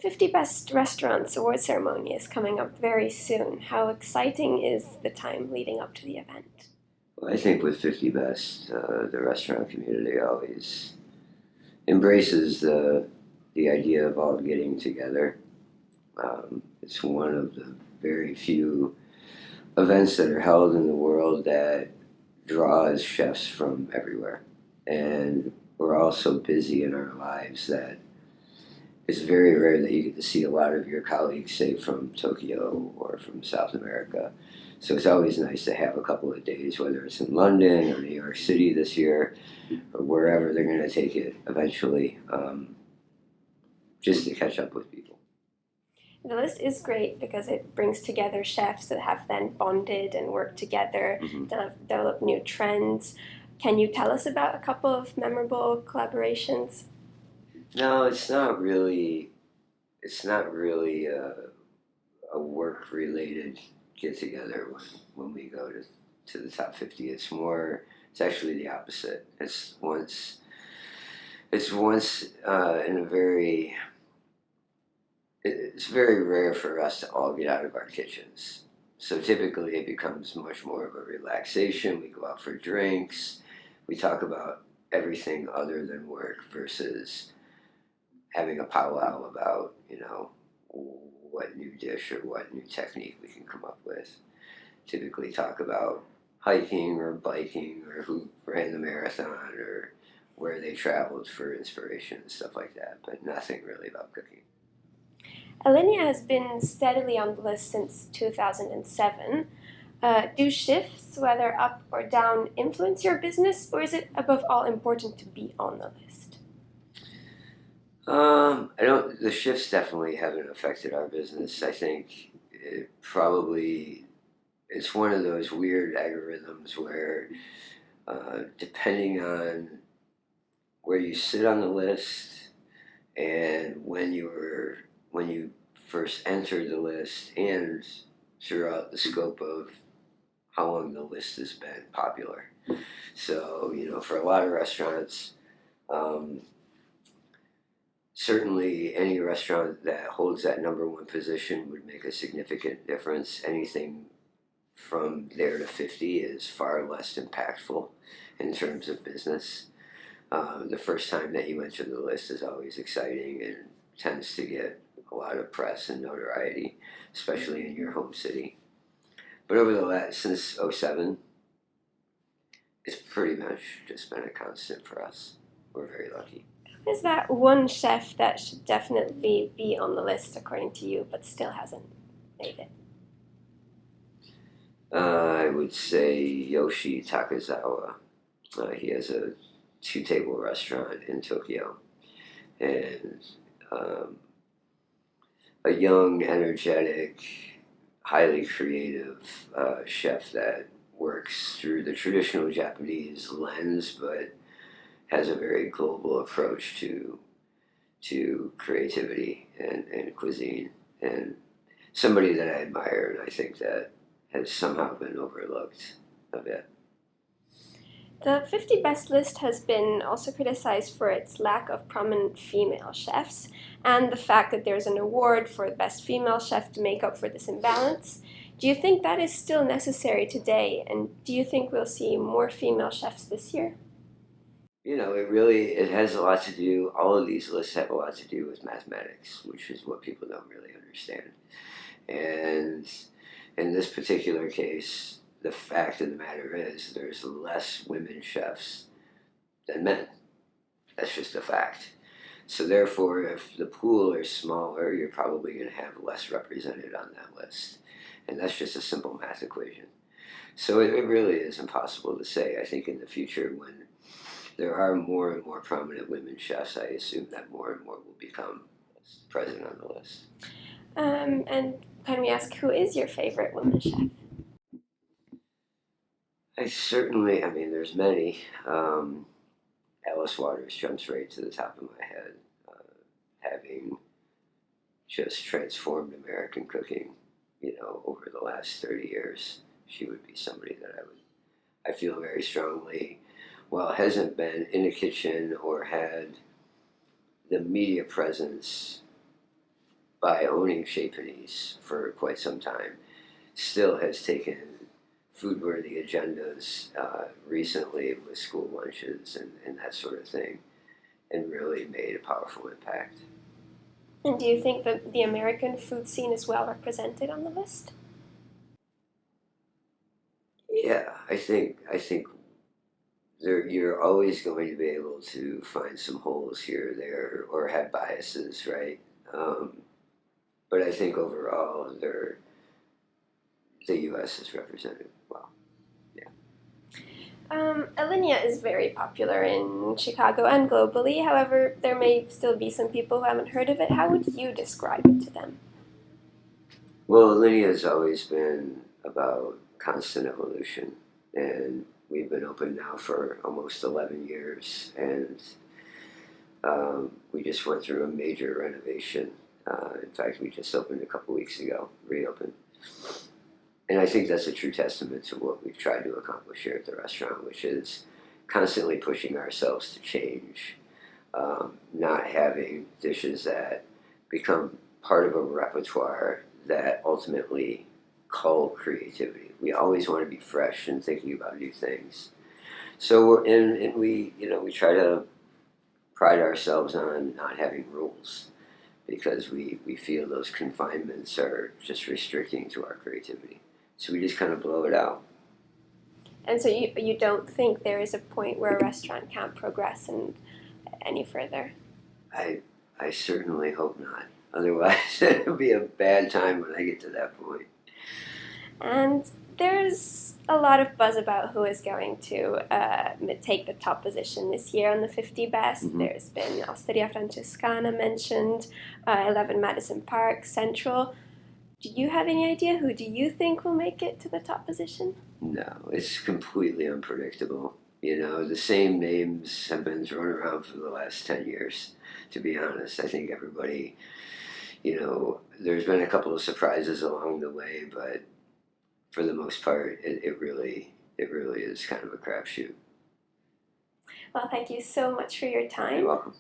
50 Best Restaurants award ceremony is coming up very soon. How exciting is the time leading up to the event? Well, I think with 50 Best, the restaurant community always embraces the idea of all getting together. It's one of the very few events that are held in the world that draws chefs from everywhere. And we're all so busy in our lives that it's very rare that you get to see a lot of your colleagues, say from Tokyo or from South America. So it's always nice to have a couple of days, whether it's in London or New York City this year or wherever they're going to take it eventually, just to catch up with people. The list is great because it brings together chefs that have then bonded and worked together, Hmm. developed new trends. Can you tell us about a couple of memorable collaborations? No, it's not really. It's not really a work related get together when we go to the top 50. It's more. It's actually the opposite. It's once in a very. It's very rare for us to all get out of our kitchens. So typically it becomes much more of a relaxation. We go out for drinks. We talk about everything other than work versus having a powwow about, what new dish or what new technique we can come up with. Typically talk about hiking or biking or who ran the marathon or where they traveled for inspiration and stuff like that, but nothing really about cooking. Alinea has been steadily on the list since 2007. Do shifts, whether up or down, influence your business, or is it above all important to be on the list? I don't. The shifts definitely haven't affected our business. I think it's one of those weird algorithms where, depending on where you sit on the list and when you first entered the list and throughout the scope of how long the list has been popular. So for a lot of restaurants. Um, Certainly, any restaurant that holds that number one position would make a significant difference. Anything from there to 50 is far less impactful in terms of business. The first time that you enter the list is always exciting and tends to get a lot of press and notoriety, especially in your home city. But over the last, since '07, it's pretty much just been a constant for us. We're very lucky. Is that one chef that should definitely be on the list according to you, but still hasn't made it? I would say Yoshi Takazawa. He has a two-table restaurant in Tokyo, and um, a young, energetic, highly creative chef that works through the traditional Japanese lens, but has a very global approach to creativity and cuisine, and somebody that I admire, and I think that has somehow been overlooked a bit. The 50 Best list has been also criticized for its lack of prominent female chefs and the fact that there's an award for the best female chef to make up for this imbalance. Do you think that is still necessary today, and do you think we'll see more female chefs this year? It has a lot to do. All of these lists have a lot to do with mathematics, which is what people don't really understand. And in this particular case, the fact of the matter is there's less women chefs than men. That's just a fact. So therefore, if the pool is smaller, you're probably going to have less represented on that list. And that's just a simple math equation. So it really is impossible to say. I think in the future, when there are more and more prominent women chefs, I assume that more and more will become present on the list. And can we ask who is your favorite woman chef? I mean, there's many. Alice Waters jumps right to the top of my head, having just transformed American cooking, over the last 30 years. She would be somebody that I feel very strongly, while hasn't been in a kitchen or had the media presence by owning Chez Panisse for quite some time, still has taken food-worthy agendas recently with school lunches and that sort of thing, and really made a powerful impact. And do you think that the American food scene is well represented on the list? Yeah, I think you're always going to be able to find some holes here or there, or have biases, right? Um, but I think overall, the U.S. is represented well. Yeah. Alinea is very popular in Chicago and globally. However, there may still be some people who haven't heard of it. How would you describe it to them? Well, Alinea has always been about constant evolution, and we've been open now for almost 11 years, and we just went through a major renovation. In fact, we just opened a couple weeks ago, reopened. And I think that's a true testament to what we've tried to accomplish here at the restaurant, which is constantly pushing ourselves to change, not having dishes that become part of a repertoire that ultimately cull creativity. We always want to be fresh and thinking about new things. So and we try to pride ourselves on not having rules because we feel those confinements are just restricting to our creativity. So we just kind of blow it out. And so you don't think there is a point where a restaurant can't progress any further? I I certainly hope not. Otherwise, it'll be a bad time when I get to that point. And there's a lot of buzz about who is going to take the top position this year on the 50 Best. Mm-hmm. There's been Osteria Francescana mentioned, 11 Madison Park, Central. Do you have any idea who do you think will make it to the top position? No, it's completely unpredictable. The same names have been thrown around for the last 10 years, to be honest. I think everybody, there's been a couple of surprises along the way, but for the most part, it really is kind of a crapshoot. Well, thank you so much for your You're time. welcome.